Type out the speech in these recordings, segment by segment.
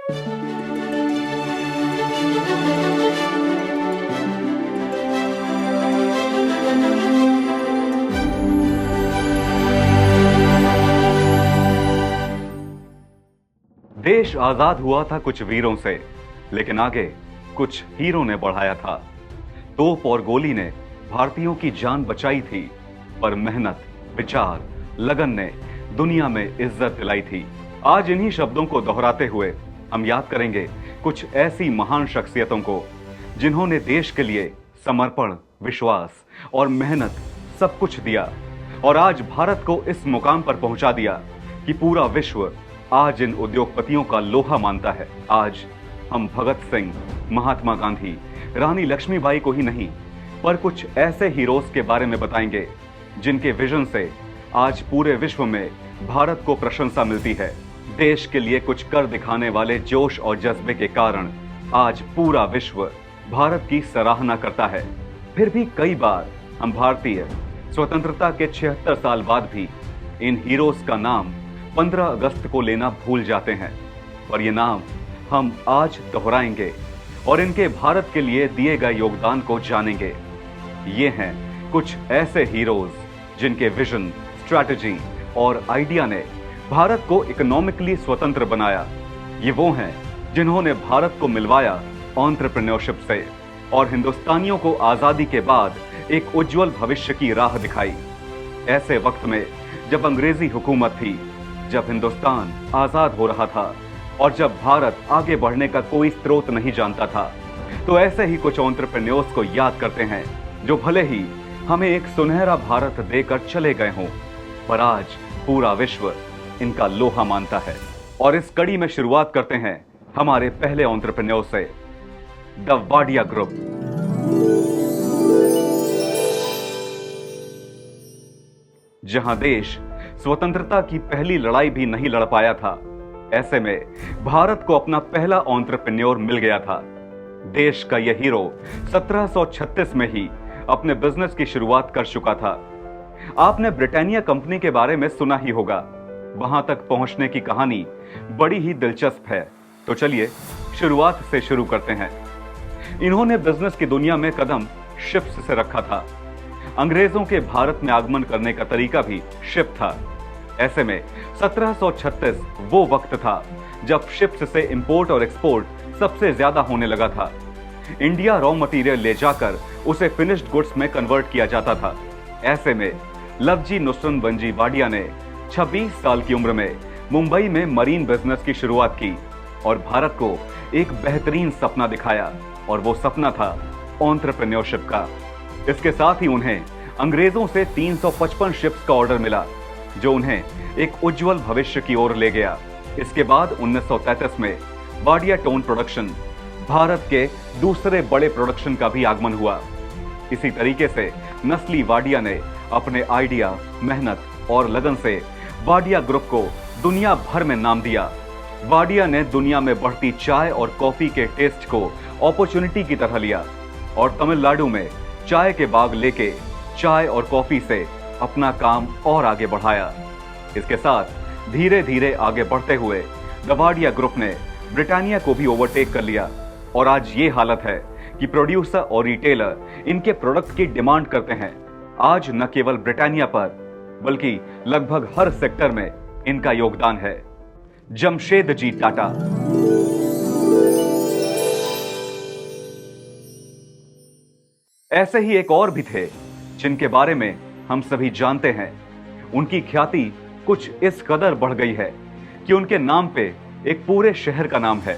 देश आजाद हुआ था कुछ वीरों से, लेकिन आगे कुछ हीरो ने बढ़ाया था। तोप और गोली ने भारतीयों की जान बचाई थी, पर मेहनत, विचार, लगन ने दुनिया में इज्जत दिलाई थी। आज इन्हीं शब्दों को दोहराते हुए हम याद करेंगे कुछ ऐसी महान शख्सियतों को जिन्होंने देश के लिए समर्पण, विश्वास और मेहनत सब कुछ दिया और आज भारत को इस मुकाम पर पहुंचा दिया कि पूरा विश्व आज इन उद्योगपतियों का लोहा मानता है। आज हम भगत सिंह, महात्मा गांधी, रानी लक्ष्मीबाई को ही नहीं, पर कुछ ऐसे हीरोज के बारे में बताएंगे जिनके विजन से आज पूरे विश्व में भारत को प्रशंसा मिलती है। देश के लिए कुछ कर दिखाने वाले जोश और जज्बे के कारण आज पूरा विश्व भारत की सराहना करता है। फिर भी कई बार हम भारतीय स्वतंत्रता के 76 साल बाद भी इन हीरोज का नाम 15 अगस्त को लेना भूल जाते हैं, पर ये नाम हम आज दोहराएंगे और इनके भारत के लिए दिए गए योगदान को जानेंगे। ये हैं कुछ ऐसे हीरोज जिनके विजन, स्ट्रैटेजी और आइडिया ने भारत को इकोनॉमिकली स्वतंत्र बनाया। ये वो हैं जिन्होंने भारत को मिलवाया एंटरप्रेन्योरशिप से और हिंदुस्तानियों को आजादी के बाद एक उज्जवल भविष्य की राह दिखाई। ऐसे वक्त में जब अंग्रेजी हुकूमत थी, जब हिंदुस्तान आजाद हो रहा था और जब भारत आगे बढ़ने का कोई स्रोत नहीं जानता था, तो ऐसे ही कुछ एंटरप्रेन्योर्स को याद करते हैं जो भले ही हमें एक सुनहरा भारत देकर चले गए हों, पर आज पूरा विश्व इनका लोहा मानता है। और इस कड़ी में शुरुआत करते हैं हमारे पहले एंटरप्रेन्योर से, द वाडिया ग्रुप। जहां देश स्वतंत्रता की पहली लड़ाई भी नहीं लड़ पाया था, ऐसे में भारत को अपना पहला एंटरप्रेन्योर मिल गया था। देश का यह हीरो 1736 में ही अपने बिजनेस की शुरुआत कर चुका था। आपने ब्रिटानिया कंपनी के बारे में सुना ही होगा। वहां तक पहुंचने की कहानी बड़ी ही दिलचस्प है, तो चलिए शुरुआत से शुरू करते हैं। इन्होंने बिजनेस की दुनिया में कदम शिप्स से रखा था। अंग्रेजों के भारत में आगमन करने का तरीका भी शिप था। ऐसे में 1736 वो वक्त था जब शिप्स से इंपोर्ट और एक्सपोर्ट सबसे ज्यादा होने लगा था। इंडिया रॉ मटेरियल ले जाकर उसे फिनिश्ड गुड्स में कन्वर्ट किया जाता था। ऐसे में लवजी नुसरतगंजी वाडिया ने 26 साल की उम्र में मुंबई में मरीन बिजनेस की शुरुआत की और भारत को एक बेहतरीन सपना दिखाया, और वो सपना था एंटरप्रेन्योरशिप का। इसके साथ ही उन्हें अंग्रेजों से 355 शिप्स का ऑर्डर मिला, जो उन्हें एक उज्जवल भविष्य की ओर ले गया। इसके बाद 1933 में वाडिया टोन प्रोडक्शन, भारत के दूसरे बड़े प्रोडक्शन का भी आगमन हुआ। इसी तरीके से नस्ली वाडिया ने अपने आइडिया, मेहनत और लगन से वाडिया ग्रुप को दुनिया भर में नाम दिया। वाडिया ने दुनिया में बढ़ती चाय और कॉफी के टेस्ट को अपॉर्चुनिटी की तरह लिया और तमिलनाडु में चाय के बाग लेके चाय और कॉफी से अपना काम और आगे बढ़ाया। इसके साथ धीरे धीरे आगे बढ़ते हुए द वाडिया ग्रुप ने ब्रिटानिया को भी ओवरटेक कर लिया और आज ये हालत है कि प्रोड्यूसर और रिटेलर इनके प्रोडक्ट की डिमांड करते हैं। आज न केवल ब्रिटानिया पर बल्कि लगभग हर सेक्टर में इनका योगदान है। जमशेदजी टाटा। ऐसे ही एक और भी थे जिनके बारे में हम सभी जानते हैं। उनकी ख्याति कुछ इस कदर बढ़ गई है कि उनके नाम पे एक पूरे शहर का नाम है।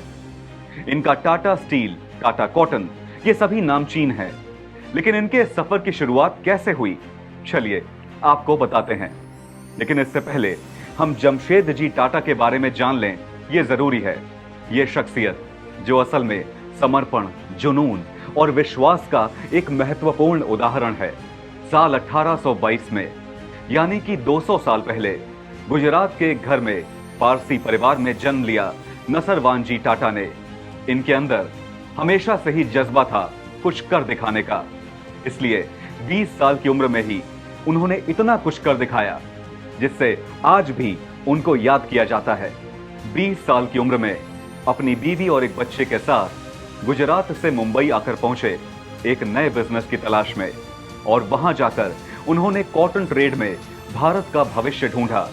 इनका टाटा स्टील, टाटा कॉटन, ये सभी नामचीन हैं। लेकिन इनके सफर की शुरुआत कैसे हुई, चलिए आपको बताते हैं। लेकिन इससे पहले हम जमशेदजी टाटा के बारे में जान लें, ये जरूरी है। ये शख्सियत जो असल में समर्पण, जुनून और विश्वास का एक महत्वपूर्ण उदाहरण है। साल 1822 में, यानी कि 200 साल पहले, गुजरात के एक घर में पारसी परिवार में जन्म लिया नसरवानजी टाटा ने। इनके अंदर हमेशा से ही जज्बा था कुछ कर दिखाने का, इसलिए 20 साल की उम्र में ही उन्होंने इतना कुछ कर दिखाया जिससे आज भी उनको याद किया जाता है। 20 साल की उम्र में अपनी बीवी और एक बच्चे के साथ गुजरात से मुंबई आकर पहुंचे एक नए बिजनेस की तलाश में, और वहां जाकर उन्होंने कॉटन ट्रेड में भारत का भविष्य ढूंढा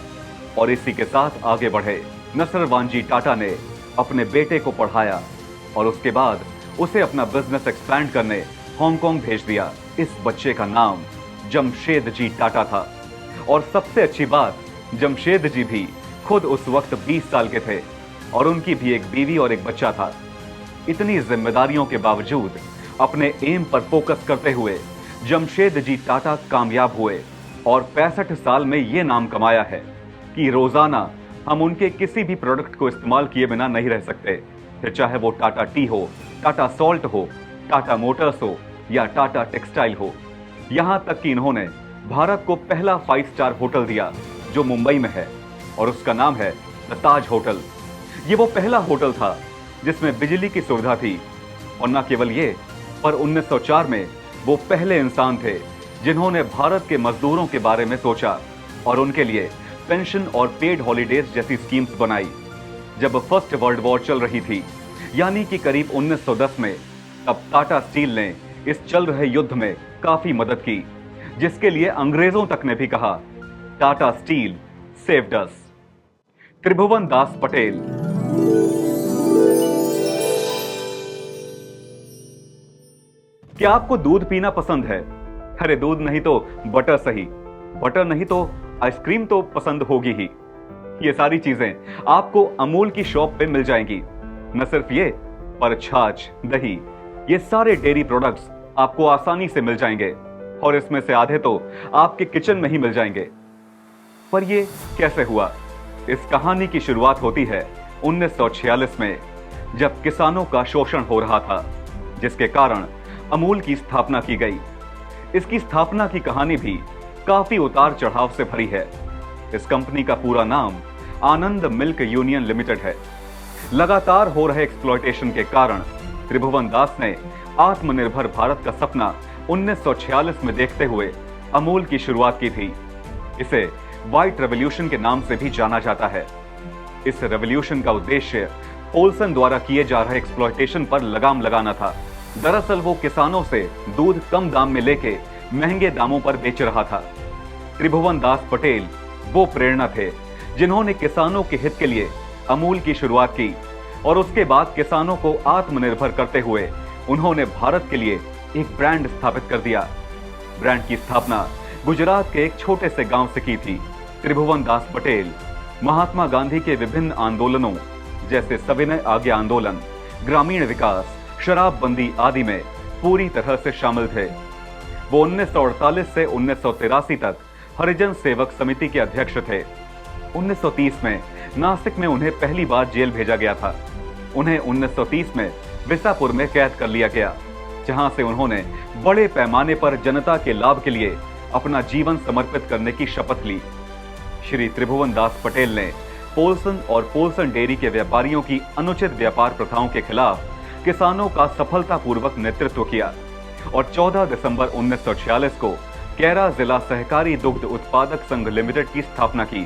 और इसी के साथ आगे बढ़े। नसरवानजी टाटा ने अपने बेटे को पढ़ाया और उसके बाद उसे अपना बिजनेस एक्सपैंड करने हांगकांग भेज दिया। इस बच्चे का नाम जमशेद जी टाटा था, और सबसे अच्छी बात, जमशेद जी भी खुद उस वक्त 20 साल के थे और उनकी भी एक बीवी और एक बच्चा था। इतनी जिम्मेदारियों के बावजूद अपने एम पर फोकस करते हुए जमशेद जी टाटा कामयाब हुए और 65 साल में यह नाम कमाया है कि रोजाना हम उनके किसी भी प्रोडक्ट को इस्तेमाल किए बिना नहीं रह सकते, फिर चाहे वो टाटा टी हो, टाटा सॉल्ट हो, टाटा मोटर्स हो या टाटा टेक्सटाइल हो। यहां तक कि इन्होंने भारत को पहला 5 स्टार होटल दिया जो मुंबई में है, और उसका नाम है द ताज होटल। ये वो पहला होटल था जिसमें बिजली की सुविधा थी, और न केवल ये, पर 1904 में वो पहले इंसान थे जिन्होंने भारत के मजदूरों के बारे में सोचा और उनके लिए पेंशन और पेड हॉलीडेज जैसी स्कीम्स बनाई। जब फर्स्ट वर्ल्ड वॉर चल रही थी, यानी कि करीब 1910 में, तब टाटा स्टील ने इस चल रहे युद्ध में काफी मदद की, जिसके लिए अंग्रेजों तक ने भी कहा, टाटा स्टील सेव्ड अस। त्रिभुवन दास पटेल। क्या आपको दूध पीना पसंद है? अरे दूध नहीं तो बटर सही, बटर नहीं तो आइसक्रीम तो पसंद होगी ही। ये सारी चीजें आपको अमूल की शॉप पे मिल जाएंगी। न सिर्फ ये, पर छाछ, दही, ये सारे डेयरी प्रोडक्ट्स आपको आसानी से मिल जाएंगे, और इसमें से आधे तो आपके किचन में ही मिल जाएंगे। पर ये कैसे हुआ? इस कहानी की शुरुआत होती है 1946 में, जब किसानों का शोषण हो रहा था, जिसके कारण अमूल की स्थापना की गई। इसकी स्थापना की कहानी भी काफी उतार चढ़ाव से भरी है। इस कंपनी का पूरा नाम आनंद मिल्क यूनियन लिमिटेड है। लगातार हो रहे एक्सप्लॉयटेशन के कारण त्रिभुवन दास ने आत्मनिर्भर भारत का सपना 1946 में देखते हुए अमूल की शुरुआत की थी। इसे व्हाइट रेवोल्यूशन के नाम से भी जाना जाता है। इस रेवोल्यूशन का उद्देश्य पोल्सन द्वारा किए जा रहे एक्सप्लॉयटेशन पर लगाम लगाना था। दरअसल वो किसानों से दूध कम दाम में लेके महंगे दामों पर बेच रहा था। त्रिभुवन दास पटेल वो प्रेरणा थे जिन्होंने किसानों के हित के लिए अमूल की शुरुआत की, और उसके बाद किसानों को आत्मनिर्भर करते हुए उन्होंने भारत के लिए एक ब्रांड स्थापित कर दिया। ब्रांड की स्थापना गुजरात के एक छोटे से गांव से की थी। त्रिभुवन दास पटेल महात्मा गांधी के विभिन्न आंदोलनों जैसे सविनय आज्ञा आंदोलन, ग्रामीण विकास, शराबबंदी आदि में पूरी तरह से शामिल थे। वो 1948 से 1983 तक हरिजन सेवक समिति के अध्यक्ष थे। 1930 में नासिक में उन्हें पहली बार जेल भेजा गया था। उन्हें 1930 में विसापुर में कैद कर लिया गया, जहां से उन्होंने बड़े पैमाने पर जनता के लाभ के लिए अपना जीवन समर्पित करने की शपथ ली। श्री त्रिभुवन दास पटेल ने पोल्सन और पोल्सन डेयरी के व्यापारियों की अनुचित व्यापार प्रथाओं के खिलाफ किसानों का सफलतापूर्वक नेतृत्व किया, और 14 दिसंबर 1946 को कैरा जिला सहकारी दुग्ध उत्पादक संघ लिमिटेड की स्थापना की,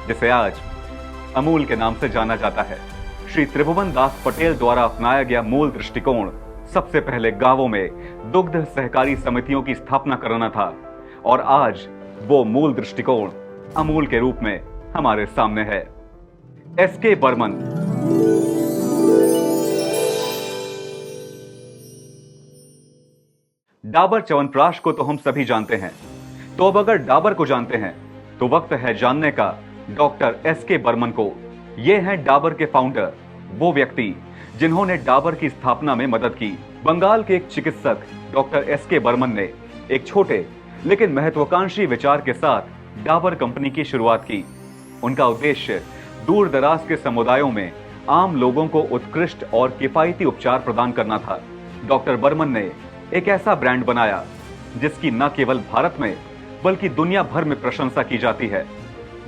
जिसे आज अमूल के नाम से जाना जाता है। श्री त्रिभुवन दास पटेल द्वारा अपनाया गया मूल दृष्टिकोण सबसे पहले गांवों में दुग्ध सहकारी समितियों की स्थापना करना था, और आज वो मूल दृष्टिकोण अमूल के रूप में हमारे सामने है। एसके बर्मन। डाबर च्यवनप्राश को तो हम सभी जानते हैं, तो अब अगर डाबर को जानते हैं तो वक्त है जानने का डॉक्टर एसके बर्मन को। ये हैं डाबर के फाउंडर, वो व्यक्ति जिन्होंने डाबर की स्थापना में मदद की। बंगाल के एक चिकित्सक डॉक्टर एसके बर्मन ने एक छोटे लेकिन महत्वाकांक्षी विचार के साथ डाबर कंपनी की शुरुआत की। उनका उद्देश्य दूर दराज के समुदायों में आम लोगों को उत्कृष्ट और किफायती उपचार प्रदान करना था। डॉक्टर बर्मन ने एक ऐसा ब्रांड बनाया जिसकी न केवल भारत में बल्कि दुनिया भर में प्रशंसा की जाती है।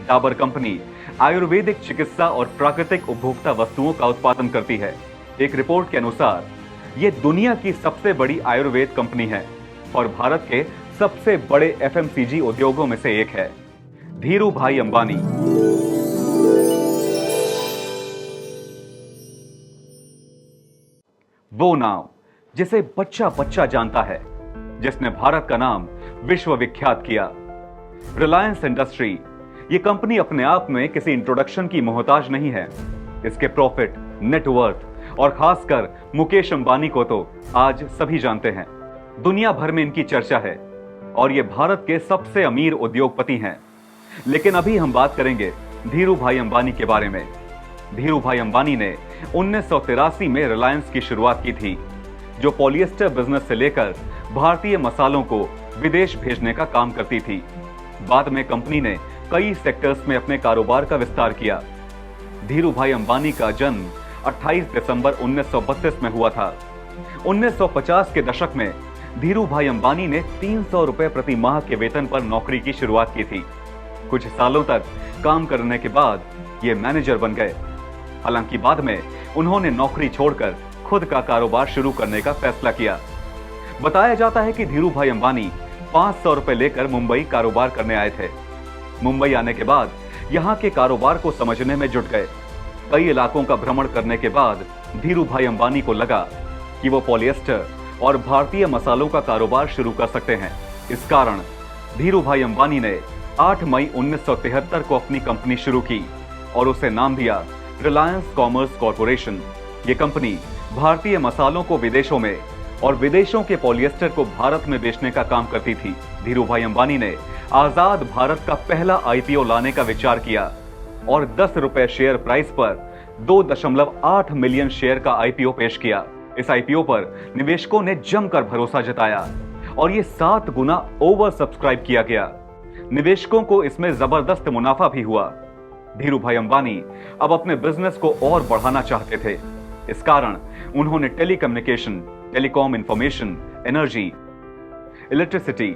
डाबर कंपनी आयुर्वेदिक चिकित्सा और प्राकृतिक उपभोक्ता वस्तुओं का उत्पादन करती है। एक रिपोर्ट के अनुसार यह दुनिया की सबसे बड़ी आयुर्वेद कंपनी है और भारत के सबसे बड़े एफएमसीजी उद्योगों में से एक है। धीरू भाई अंबानी। वो नाम जिसे बच्चा बच्चा जानता है, जिसने भारत का नाम विश्व विख्यात किया। रिलायंस इंडस्ट्री, ये कंपनी अपने आप में किसी इंट्रोडक्शन की मोहताज नहीं है। इसके प्रॉफिट, नेटवर्थ और खासकर मुकेश अंबानी को तो आज सभी जानते हैं। दुनिया भर में इनकी चर्चा है और ये भारत के सबसे अमीर उद्योगपति हैं। लेकिन अभी हम बात करेंगे धीरू भाई अंबानी के बारे में। धीरू भाई अंबानी ने 1983 में रिलायंस की शुरुआत की थी, जो पॉलिएस्टर बिजनेस से लेकर भारतीय मसालों को विदेश भेजने का काम करती थी। बाद में कंपनी ने कई सेक्टर्स में अपने कारोबार का विस्तार किया। धीरू भाई अंबानी का जन्म 28 दिसंबर 1932 में हुआ था। 1950 के दशक में धीरू भाई अंबानी ने 300 रुपए प्रति माह के वेतन पर नौकरी की शुरुआत की थी। कुछ सालों तक काम करने के बाद ये मैनेजर बन गए। हालांकि बाद में उन्होंने नौकरी छोड़कर खुद का कारोबार शुरू करने का फैसला किया। बताया जाता है कि धीरू भाई अंबानी 500 रुपए लेकर मुंबई कारोबार करने आए थे। मुंबई आने के बाद यहाँ के कारोबार को समझने में जुट गए। कई इलाकों का भ्रमण करने के बाद धीरू भाई अंबानी को लगा कि वो पॉलिएस्टर और भारतीय मसालों का कारोबार शुरू कर सकते हैं। इस कारण धीरू भाई अंबानी ने 8 मई 1973 को अपनी कंपनी शुरू की और उसे नाम दिया रिलायंस कॉमर्स कॉरपोरेशन। ये कंपनी भारतीय मसालों को विदेशों में और विदेशों के पॉलिएस्टर को भारत में बेचने का काम करती थी। धीरू भाई अंबानी ने आजाद भारत का पहला आईपीओ लाने का विचार किया और 10 रुपए शेयर प्राइस पर 2.8 मिलियन शेयर का आईपीओ पेश किया। इस आईपीओ पर निवेशकों ने जमकर भरोसा जताया और ये 7 गुना ओवर सब्सक्राइब किया गया। निवेशकों को इसमें जबरदस्त मुनाफा भी हुआ। धीरू भाई अंबानी अब अपने बिजनेस को और बढ़ाना चाहते थे। इस कारण उन्होंने telecommunication, telecom information, energy, electricity,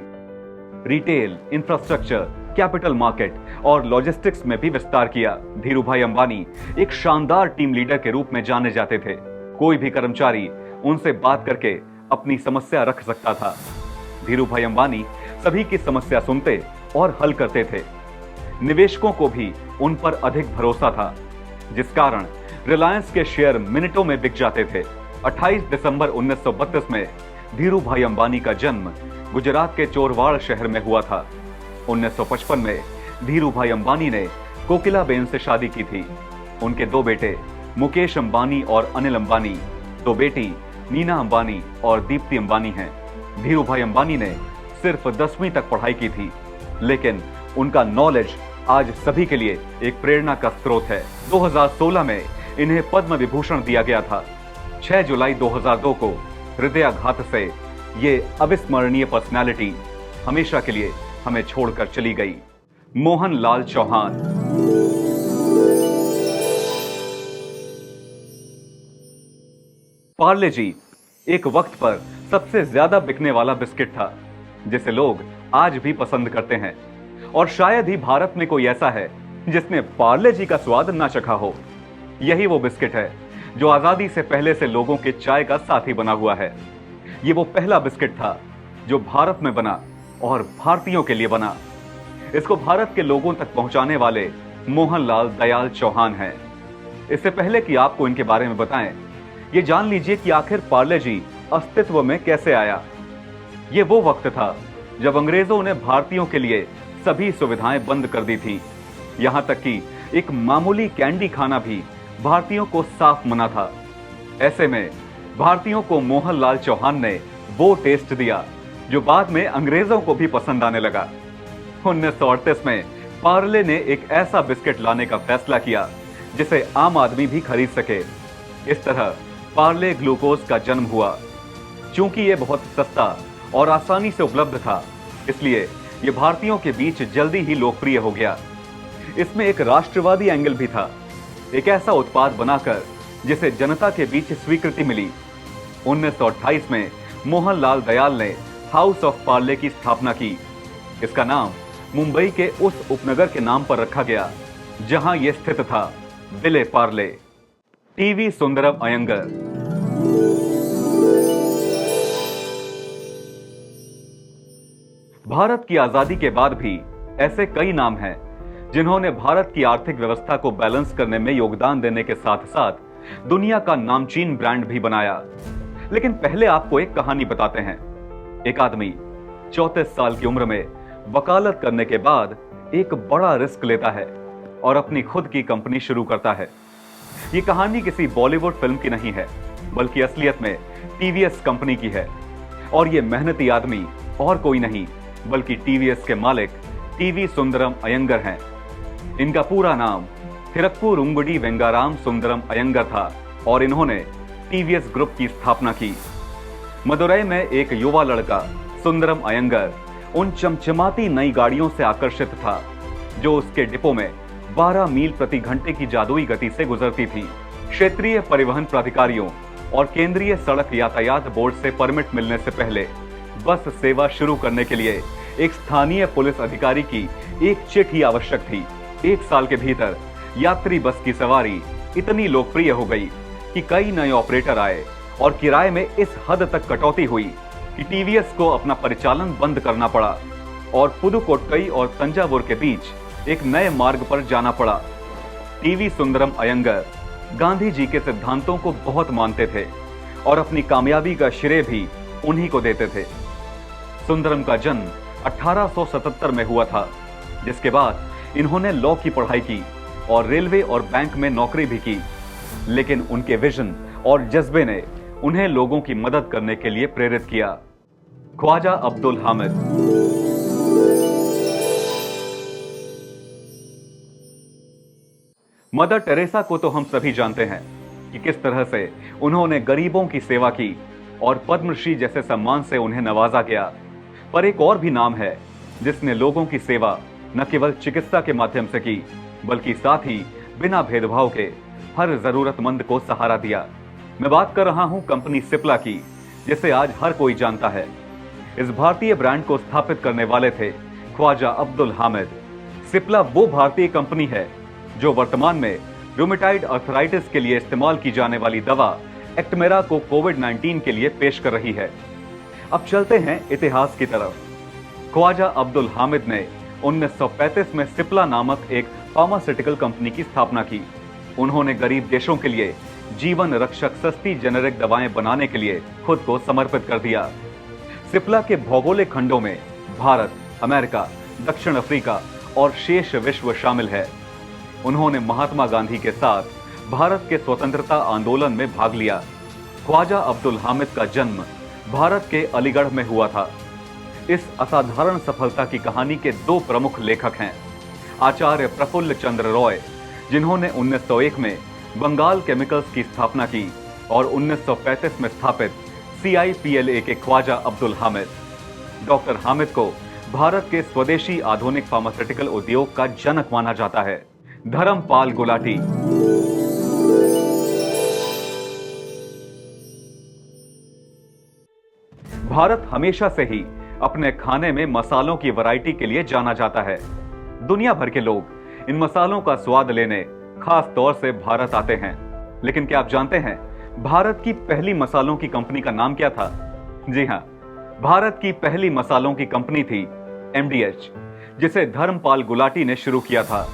retail, infrastructure, capital market और लॉजिस्टिक्स में भी विस्तार किया। धीरू भाई अंबानी एक शानदार टीम लीडर के रूप में जाने जाते थे। कोई भी कर्मचारी उनसे बात करके अपनी समस्या रख सकता था। धीरू भाई अंबानी सभी की समस्या सुनते और हल करते थे। निवेशकों को भी उन पर अधिक भरोसा था, जिस कारण रिलायंस के शेयर मिनटों में बिक जाते थे। 28 दिसंबर 1932 में धीरू भाई अंबानी का जन्म गुजरात के चोरवाड़ शहर में हुआ था। 1955 में धीरू भाई अंबानी ने कोकिलाबेन से शादी की थी। उनके 2 बेटे मुकेश अंबानी और अनिल अंबानी, 2 बेटी नीना अंबानी और दीप्ति अंबानी हैं। धीरू भाई अंबानी ने सिर्फ 10वीं तक पढ़ाई की थी, लेकिन उनका नॉलेज आज सभी के लिए एक प्रेरणा का स्रोत है। 2016 में इन्हें पद्म विभूषण दिया गया था। 6 जुलाई 2002 को हृदयाघात से ये अविस्मरणीय पर्सनालिटी हमेशा के लिए हमें छोड़कर चली गई। मोहन लाल चौहान। पार्ले जी एक वक्त पर सबसे ज्यादा बिकने वाला बिस्किट था, जिसे लोग आज भी पसंद करते हैं। और शायद ही भारत में कोई ऐसा है जिसने पार्ले जी का स्वाद ना चखा हो। यही वो बिस्किट है जो आजादी से पहले से लोगों के चाय का साथी बना हुआ है। ये वो पहला बिस्किट था जो भारत में बना और भारतीयों के लिए बना। इसको भारत के लोगों तक पहुंचाने वाले मोहनलाल दयाल चौहान हैं। इससे पहले कि आपको इनके बारे में बताएं, ये जान लीजिए कि आखिर पार्ले जी अस्तित्व में कैसे आया। ये वो वक्त था जब अंग्रेजों ने भारतीयों के लिए सभी सुविधाएं बंद कर दी थी। यहां तक कि एक मामूली कैंडी खाना भी भारतीयों को साफ मना था। ऐसे में भारतीयों को मोहनलाल चौहान ने वो टेस्ट दिया जो बाद में अंग्रेजों को भी पसंद आने लगा। 1938 में पार्ले ने एक ऐसा बिस्किट लाने का फैसला किया जिसे आम आदमी भी खरीद सके। इस तरह पार्ले ग्लूकोज का जन्म हुआ। चूंकि यह बहुत सस्ता और आसानी से उपलब्ध था, इसलिए यह भारतीयों के बीच जल्दी ही लोकप्रिय हो गया। इसमें एक राष्ट्रवादी एंगल भी था, एक ऐसा उत्पाद बनाकर जिसे जनता के बीच स्वीकृति मिली। 1928 में मोहनलाल दयाल ने हाउस ऑफ पार्ले की स्थापना की। इसका नाम मुंबई के उस उपनगर के नाम पर रखा गया जहां यह स्थित था, विले पार्ले। टीवी सुंदरम अयंगर। भारत की आजादी के बाद भी ऐसे कई नाम हैं जिन्होंने भारत की आर्थिक व्यवस्था को बैलेंस करने में योगदान देने के साथ साथ दुनिया का नामचीन ब्रांड भी बनाया। लेकिन पहले आपको एक कहानी बताते हैं। एक आदमी 34 साल की उम्र में वकालत करने के बाद एक बड़ा रिस्क लेता है और अपनी खुद की कंपनी शुरू करता है। ये कहानी किसी बॉलीवुड फिल्म की नहीं है, बल्कि असलियत में टीवीएस कंपनी की है। और ये मेहनती आदमी और कोई नहीं बल्कि टीवीएस के मालिक टीवी सुंदरम अयंगर हैं। इनका पूरा नाम थिरक्कुरुंगुडी वेंगाराम सुंदरम अयंगर था और इन्होंने टीवीएस ग्रुप की स्थापना की। मदुरई में एक युवा लड़का सुंदरम अयंगर उन चमचमाती नई गाड़ियों से आकर्षित था जो उसके डिपो में 12 मील प्रति घंटे की जादुई गति से गुजरती थी। क्षेत्रीय परिवहन प्राधिकारियों और केंद्रीय सड़क यातायात बोर्ड से परमिट मिलने से पहले बस सेवा शुरू करने के लिए एक स्थानीय पुलिस अधिकारी की एक चिट्ठी आवश्यक थी। 1 साल के भीतर यात्री बस की सवारी इतनी लोकप्रिय हो गई कि कई नए ऑपरेटर आए और किराए में इस हद तक कटौती हुई कि टीवीएस को अपना परिचालन बंद करना पड़ा और पुदुकोट्टई और तंजावुर के बीच एक नए मार्ग पर जाना पड़ा। टीवी सुंदरम अयंगर गांधी जी के सिद्धांतों को बहुत मानते थे और अपनी कामयाबी का श्रेय भी उन्हीं को देते थे। सुंदरम का जन्म 1877 में हुआ था, जिसके बाद इन्होंने लॉ की पढ़ाई की और रेलवे और बैंक में नौकरी भी की। लेकिन उनके विजन और जज्बे ने उन्हें लोगों की मदद करने के लिए प्रेरित किया। ख्वाजा अब्दुल हामिद। मदर टेरेसा को तो हम सभी जानते हैं कि किस तरह से उन्होंने गरीबों की सेवा की और पद्मश्री जैसे सम्मान से उन्हें नवाजा गया। पर एक और भी नाम है जिसने लोगों की सेवा न केवल चिकित्सा के माध्यम से की, बल्कि साथ ही बिना भेदभाव के हर जरूरतमंद को सहारा दिया। मैं बात कर रहा हूं कंपनी सिप्ला की, जिसे आज हर कोई जानता है। इस भारतीय ब्रांड को स्थापित करने वाले थे ख्वाजा अब्दुल हामिद। सिप्ला वो भारतीय कंपनी है जो वर्तमान में रूमेटाइड आर्थराइटिस के लिए इस्तेमाल की जाने वाली दवा एक्टमेरा को कोविड-19 के लिए पेश कर रही है। अब चलते हैं इतिहास की तरफ। ख्वाजा अब्दुल हामिद ने 1935 में सिप्ला नामक एक फार्मास्यूटिकल कंपनी की स्थापना की। उन्होंने गरीब देशों के लिए जीवन रक्षक सस्ती जेनेरिक दवाएं बनाने के लिए खुद को समर्पित कर दिया। सिप्ला के भौगोलिक खंडों में भारत, अमेरिका, दक्षिण अफ्रीका और शेष विश्व शामिल है। उन्होंने महात्मा गांधी के साथ भारत के स्वतंत्रता आंदोलन में भाग लिया। ख्वाजा अब्दुल हामिद का जन्म भारत के अलीगढ़ में हुआ था। इस असाधारण सफलता की कहानी के 2 प्रमुख लेखक हैं। आचार्य प्रफुल्ल चंद्र रॉय, जिन्होंने 1901 में बंगाल केमिकल्स की स्थापना की, और 1935 में स्थापित CIPLA के ख्वाजा अब्दुल हामिद। डॉक्टर हामिद को भारत के स्वदेशी आधुनिक फार्मास्यूटिकल उद्योग का जनक माना जाता है। धर्मपाल गुलाटी। भारत हमेशा से ही अपने खाने में मसालों की वैरायटी के लिए जाना जाता है। दुनिया भर के लोग इन मसालों का स्वाद लेने खास तौर से भारत आते हैं। लेकिन क्या आप जानते हैं भारत की पहली मसालों की कंपनी का नाम क्या था? जी हां, भारत की पहली मसालों की कंपनी थी MDH, जिसे धर्मपाल गुलाटी ने शुरू किया था।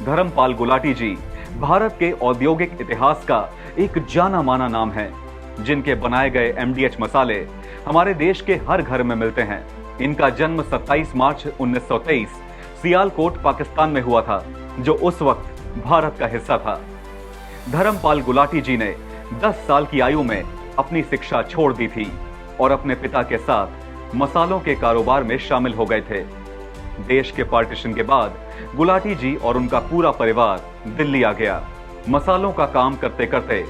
धर्मपाल गुलाटी जी भारत के औद्योगिक इतिहास का एक जाना माना नाम है, जिनके बनाए गए MDH मसाले हमारे देश के हर घर में मिलते हैं। इनका जन्म 27 मार्च 1923 सियालकोट, पाकिस्तान में हुआ था, जो उस वक्त भारत का हिस्सा था। धर्मपाल गुलाटी जी ने 10 साल की आयु में अपनी शिक्षा छोड़ दी थी और अपने पिता के साथ मसालों के कारोबार में शामिल हो गए थे। देश के पार्टीशन के बाद गुलाटी जी और उनका पूरा परिवार दिल्ली आ गया। मसालों का काम करते करते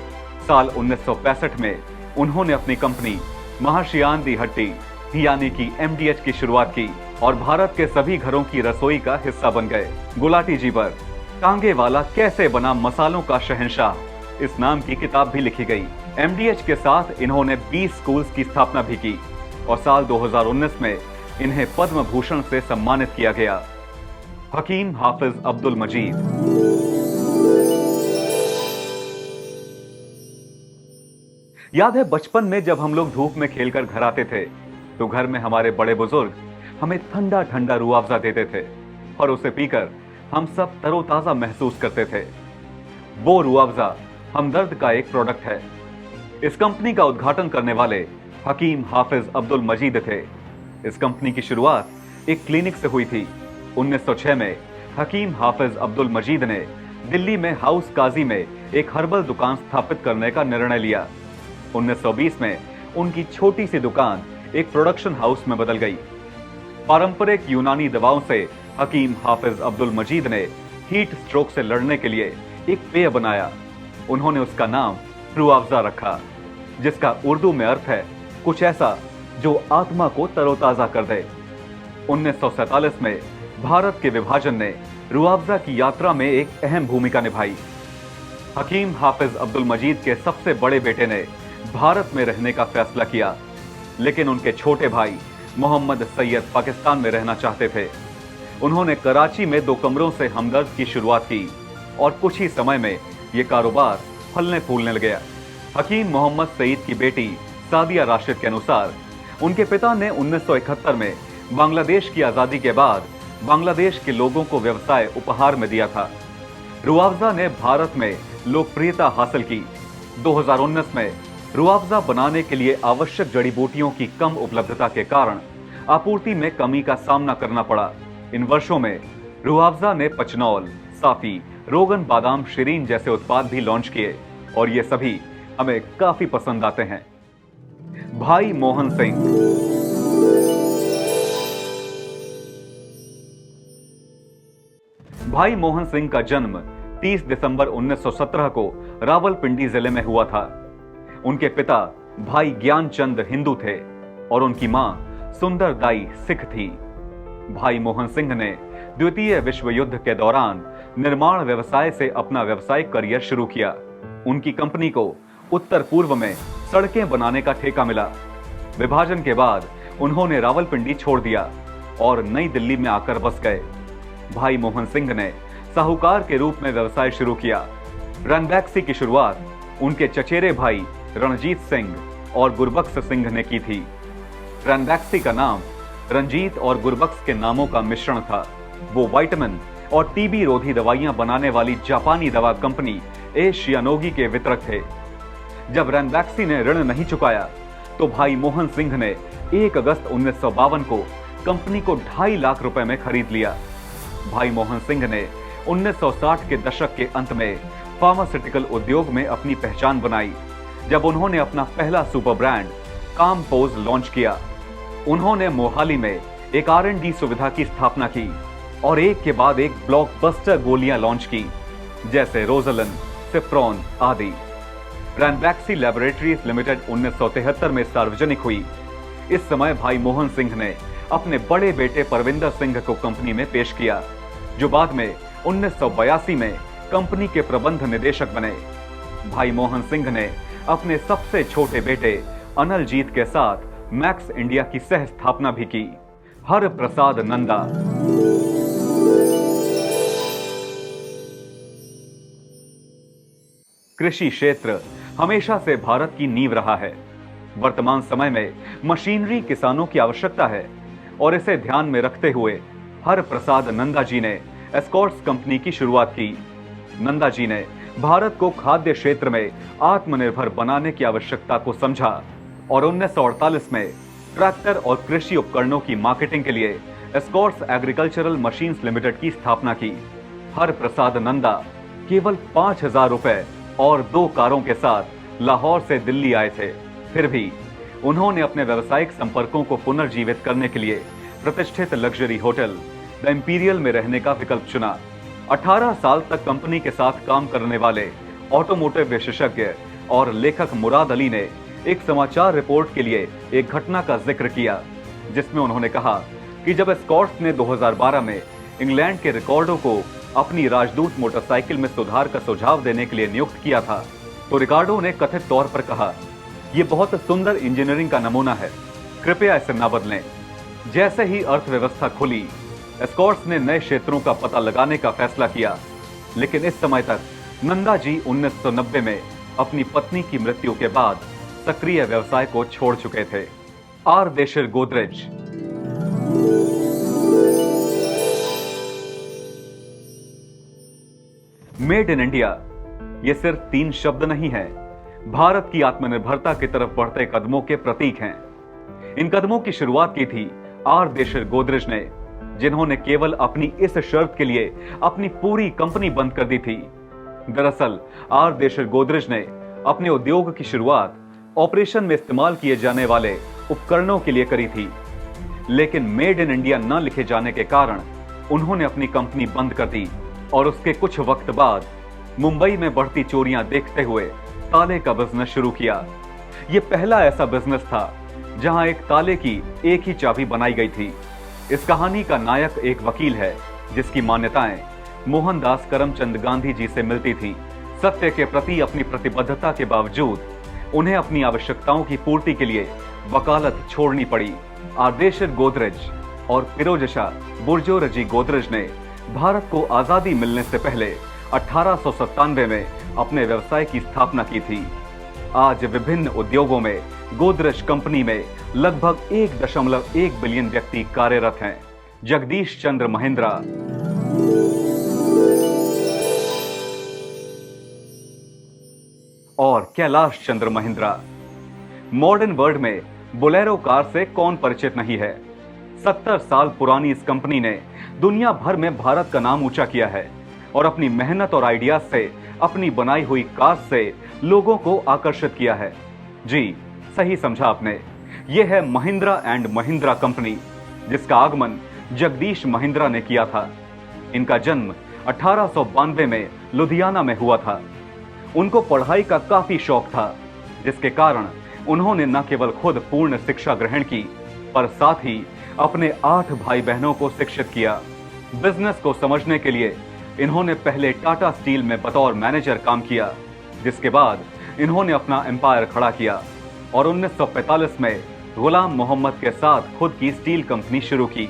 साल 1965 में उन्होंने अपनी कंपनी महाश्यान दी हट्टी यानी कि MDH की शुरुआत की और भारत के सभी घरों की रसोई का हिस्सा बन गए। गुलाटी जी पर टांगे वाला कैसे बना मसालों का शहंशाह इस नाम की किताब भी लिखी गई। MDH के साथ इन्होंने 20 स्कूल्स की स्थापना भी की और साल 2019 में इन्हें पद्म भूषण से सम्मानित किया गया। हकीम हाफिज अब्दुल मजीद। याद है बचपन में जब हम लोग धूप में खेलकर घर आते थे तो घर में हमारे बड़े बुजुर्ग हमें ठंडा ठंडा रूह अफ़ज़ा देते थे और उसे पीकर हम सब तरोताजा महसूस करते थे। वो रूह अफ़ज़ा हमदर्द का एक प्रोडक्ट है। इस कंपनी का उद्घाटन करने वाले हकीम हाफिज अब्दुल मजीद थे। इस कंपनी की शुरुआत एक क्लिनिक से हुई थी। 1906 में हकीम हाफिज अब्दुल मजीद ने दिल्ली में हाउस काजी में एक हर्बल दुकान स्थापित करने का निर्णय लिया। 1920 में उनकी छोटी सी दुकान एक प्रोडक्शन हाउस में बदल गई। पारंपरिक यूनानी दवाओं से हकीम हाफिज अब्दुल मजीद ने हीट स्ट्रोक से लड़ने के लिए एक पेय बनाया। उन्होंने उसका नाम रूअफ़ज़ा रखा, जिसका उर्दू में अर्थ है कुछ ऐसा जो आत्मा को तरोताजा कर दे। 1947 में भारत के विभाजन ने रूअफ़ज़ा की यात्रा में एक अहम भूमिका निभाई। हकीम हाफिज अब्दुल मजीद के सबसे बड़े बेटे ने भारत में रहने का फैसला किया, लेकिन उनके छोटे भाई मोहम्मद सैयद पाकिस्तान में रहना चाहते थे। उन्होंने कराची में 2 कमरों से हमदर्द की शुरुआत की और कुछ ही समय में यह कारोबार फलने फूलने लग गया। हकीम मोहम्मद सईद की बेटी सादिया राशिद के अनुसार उनके पिता ने 1971 में बांग्लादेश की आजादी के बाद बांग्लादेश के लोगों को व्यवसाय उपहार में दिया था। रूअफ़ज़ा ने भारत में लोकप्रियता हासिल की। 2019 में रूअफ़ज़ा बनाने के लिए आवश्यक जड़ी बूटियों की कम उपलब्धता के कारण आपूर्ति में कमी का सामना करना पड़ा। इन वर्षों में रूअफ़ज़ा ने पचनौल, साफी, रोगन बादाम शिरीन जैसे उत्पाद भी लॉन्च किए और ये सभी हमें काफी पसंद आते हैं। भाई मोहन सिंह। भाई मोहन सिंह का जन्म 30 दिसंबर 1917 को रावलपिंडी जिले में हुआ था। उनके पिता भाई ज्ञानचंद हिंदू थे और उनकी मां सुंदरदाई सिख थी। भाई मोहन सिंह ने द्वितीय विश्व युद्ध के दौरान निर्माण व्यवसाय से अपना व्यावसायिक करियर शुरू किया। उनकी कंपनी को उत्तर पूर्व में सड़कें बनाने का ठेका मिला। विभाजन के बाद उन्होंने रावलपिंडी छोड़ दिया और नई दिल्ली में आकर बस गए। भाई मोहन सिंह ने साहूकार के रूप में व्यवसाय शुरू किया। रनबैक्सी की शुरुआत उनके चचेरे भाई रणजीत सिंह और गुरबख्श सिंह ने की थी। रनबैक्सी का नाम रंजीत और गुरबख्श के नामों का मिश्रण था। वो विटामिन और टीबी रोधी दवाइयां बनाने वाली जापानी दवा कंपनी ए शियानोगी के वितरक थे। जब रनबैक्सी ने ऋण नहीं चुकाया तो भाई मोहन सिंह ने 1 अगस्त 1952 को कंपनी को 2.5 लाख रुपए में खरीद लिया। भाई मोहन सिंह ने 1960 के दशक के अंत में फार्मास्यूटिकल उद्योग में अपनी पहचान बनाई, जब उन्होंने अपना पहला सुपर ब्रांड कामपोज लॉन्च किया। उन्होंने मोहाली में एक R&D सुविधा की स्थापना की और एक के बाद एक ब्लॉकबस्टर गोलियां लॉन्च की, जैसे रोजलन, सिफ्रॉन आदि। रनबैक्सी लैबोरेटरीज लिमिटेड 1973 में सार्वजनिक हुई। इस समय भाई मोहन सिंह ने अपने बड़े बेटे परविंदर सिंह को कंपनी में पेश किया, जो बाद में 1982 में कंपनी के प्रबंध निदेशक बने। भाई मोहन सिंह ने अपने सबसे छोटे बेटे अनलजीत के साथ मैक्स इंडिया की सह स्थापना भी की। हर प्रसाद नंदा। कृषि क्षेत्र हमेशा से भारत की नींव रहा है। वर्तमान समय में मशीनरी किसानों की आवश्यकता है और इसे ध्यान में रखते हुए हर प्रसाद नंदा जी ने एस्कॉर्ट्स कंपनी की शुरुआत की। नंदा जी ने भारत को खाद्य क्षेत्र में आत्मनिर्भर बनाने की आवश्यकता को समझा और 1948 में ट्रैक्टर और कृषि उपकरणों की मार्केटिंग के लिए एस्कॉर्ट्स एग्रीकल्चरल मशीन्स लिमिटेड की स्थापना की। हर प्रसाद नंदा केवल 5,000 रुपए और 2 कारों के साथ लाहौर से दिल्ली आए थे। फिर भी उन्होंने अपने व्यावसायिक संपर्कों को पुनर्जीवित करने के लिए प्रतिष्ठित लग्जरी होटल द इंपीरियल में रहने का विकल्प चुना। 18 साल तक कंपनी के साथ काम करने वाले ऑटोमोटिव विशेषज्ञ और लेखक मुराद अली ने एक समाचार रिपोर्ट के लिए एक घटना का जिक्र किया, जिसमें उन्होंने कहा कि जब एस्कॉर्ट्स ने 2012 में इंग्लैंड के रिकॉर्डो को अपनी राजदूत मोटरसाइकिल में सुधार का सुझाव देने के लिए नियुक्त किया था, तो रिकार्डो ने कथित तौर पर कहा, यह बहुत सुंदर इंजीनियरिंग का नमूना है, कृपया इसे न बदलें। जैसे ही अर्थव्यवस्था खुली, एस्कॉर्ट्स ने नए क्षेत्रों का पता लगाने का फैसला किया, लेकिन इस समय तक नंदा जी 1990 में अपनी पत्नी की मृत्यु के बाद सक्रिय व्यवसाय को छोड़ चुके थे। Ardeshir Godrej. Made in India ये सिर्फ 3 शब्द नहीं है, भारत की आत्मनिर्भरता की तरफ बढ़ते कदमों के प्रतीक हैं। इन कदमों की शुरुआत की थी आर देशर गोदरेज ने, जिन्होंने केवल अपनी इस शर्त के लिए अपनी पूरी कंपनी बंद कर दी थी। दरअसल आर देशर गोदरेज ने अपने उद्योग की शुरुआत ऑपरेशन में इस्तेमाल किए जाने वाले उपकरणों के लिए करी थी, लेकिन मेड इन इंडिया न लिखे जाने के कारण उन्होंने अपनी कंपनी बंद कर दी और उसके कुछ वक्त बाद मुंबई में बढ़ती चोरियां देखते हुए ताले का बिजनेस शुरू किया। यह पहला ऐसा बिजनेस था जहां एक ताले की एक ही चाबी बनाई गई थी। इस कहानी का नायक एक वकील है जिसकी मान्यताएं मोहनदास करमचंद गांधी जी से मिलती थी। सत्य के प्रति अपनी प्रतिबद्धता के बावजूद उन्हें अपनी आवश्यकताओं की पूर्ति के लिए वकालत छोड़नी पड़ी। आरदेशर गोदरेज और फिरोजशाह बुर्जोरजी गोदरेज ने भारत को आजादी मिलने से पहले 1897 में अपने व्यवसाय की स्थापना की थी। आज विभिन्न उद्योगों में गोदरेज कंपनी में लगभग 1.1 बिलियन व्यक्ति कार्यरत हैं। जगदीश चंद्र महिंद्रा, और कैलाश चंद्र महिंद्रा। मॉडर्न वर्ल्ड में बोलेरो कार से कौन परिचित नहीं है। 70 साल पुरानी इस कंपनी ने दुनिया भर में भारत का नाम ऊंचा किया है और अपनी मेहनत और आइडियाज से अपनी बनाई हुई कार से लोगों को आकर्षित किया है। जी सही समझा आपने, यह है महिंद्रा एंड महिंद्रा कंपनी, जिसका आगमन जगदीश महिंद्रा ने किया था। इनका जन्म 1892 में लुधियाना में हुआ था। उनको पढ़ाई का काफी शौक था, जिसके कारण उन्होंने न केवल खुद पूर्ण शिक्षा ग्रहण की, पर साथ ही अपने 8 भाई बहनों को शिक्षित किया। बिजनेस को समझने के लिए इन्होंने पहले टाटा स्टील में बतौर मैनेजर काम किया, जिसके बाद इन्होंने अपना एम्पायर खड़ा किया और 1945 में गुलाम मोहम्मद के साथ खुद की स्टील कंपनी शुरू की,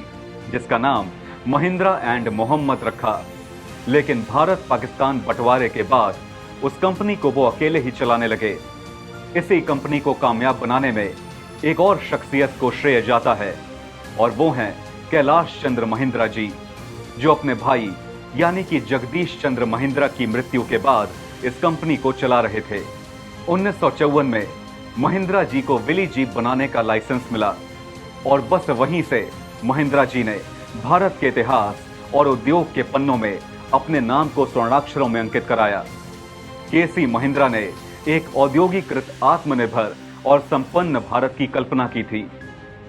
जिसका नाम महिंद्रा एंड मोहम्मद रखा। लेकिन भारत पाकिस्तान बंटवारे के बाद उस कंपनी को वो अकेले ही चलाने लगे। इसी कंपनी को कामयाब बनाने में एक और शख्सियत को श्रेय जाता है और वो हैं कैलाश चंद्र महिंद्रा जी, जो अपने भाई यानी कि जगदीश चंद्र महिंद्रा की मृत्यु के बाद इस कंपनी को चला रहे थे। 1954 में महिंद्रा जी को विली जीप बनाने का लाइसेंस मिला और बस वहीं से महिंद्रा जी ने भारत के इतिहास और उद्योग के पन्नों में अपने नाम को स्वर्णाक्षरों में अंकित कराया। केसी महिंद्रा ने एक औद्योगिकृत आत्मनिर्भर और संपन्न भारत की कल्पना की थी।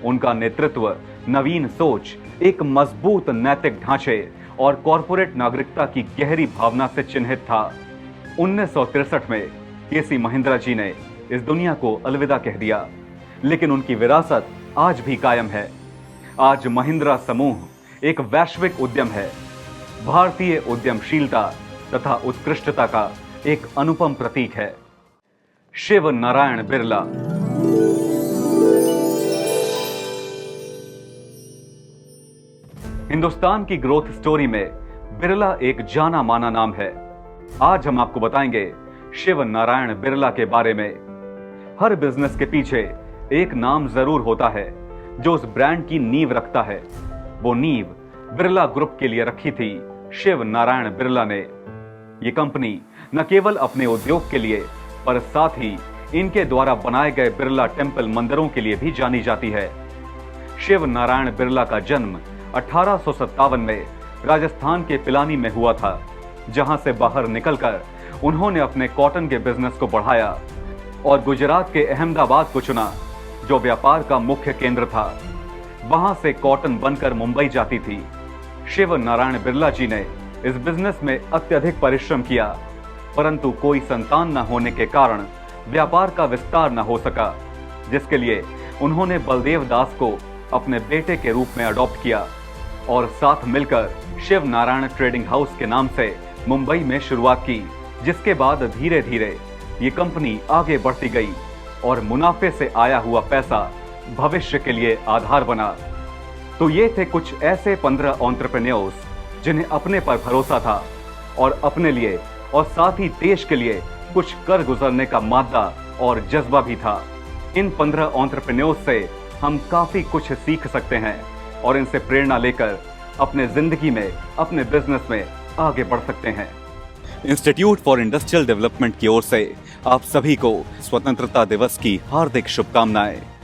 उनका नेतृत्व नवीन सोच, एक मजबूत नैतिक ढांचे और कॉरपोरेट नागरिकता की गहरी भावना से चिन्हित था। 1963 में केसी महिंद्रा जी ने इस दुनिया को अलविदा कह दिया, लेकिन उनकी विरासत आज भी कायम है। आज महिंद्रा समूह एक वैश्विक उद्यम है, भारतीय उद्यमशीलता तथा उत्कृष्टता का एक अनुपम प्रतीक है। शिव नारायण बिरला। हिंदुस्तान की ग्रोथ स्टोरी में बिरला एक जाना माना नाम है। आज हम आपको बताएंगे शिव नारायण बिरला के बारे में। हर बिजनेस के पीछे एक नाम जरूर होता है जो उस ब्रांड की नींव रखता है। वो नींव बिरला ग्रुप के लिए रखी थी शिव नारायण बिरला ने। ये कंपनी न केवल अपने उद्योग के लिए, पर साथ ही इनके द्वारा बनाए गए बिरला टेम्पल मंदिरों के लिए भी जानी जाती है। शिव नारायण बिरला का जन्म 1857 में राजस्थान के पिलानी में हुआ था, जहां से बाहर निकलकर उन्होंने अपने कॉटन के बिजनेस को बढ़ाया और गुजरात के अहमदाबाद को चुना, जो व्यापार का मुख्य केंद्र था। वहां से कॉटन बनकर मुंबई जाती थी। शिव नारायण बिरला जी ने इस बिजनेस में अत्यधिक परिश्रम किया, परंतु कोई संतान न होने के कारण व्यापार का विस्तार न हो सका, जिसके लिए उन्होंने बलदेव दास को अपने बेटे के रूप में अडॉप्ट किया और साथ मिलकर शिव नारायण ट्रेडिंग हाउस के नाम से मुंबई में शुरुआत की, जिसके बाद धीरे धीरे ये कंपनी आगे बढ़ती गई और मुनाफे से आया हुआ पैसा भविष्य के लिए आधार बना। तो ये थे कुछ ऐसे 15 एंटरप्रेन्योर्स जिन्हें अपने पर भरोसा था और अपने लिए और साथ ही देश के लिए कुछ कर गुजरने का मादा और जज्बा भी था। इन 15 एंटरप्रेन्योर्स से हम काफी कुछ सीख सकते हैं और इनसे प्रेरणा लेकर अपने जिंदगी में, अपने बिजनेस में आगे बढ़ सकते हैं। इंस्टीट्यूट फॉर इंडस्ट्रियल डेवलपमेंट की ओर से आप सभी को स्वतंत्रता दिवस की हार्दिक शुभकामनाएं।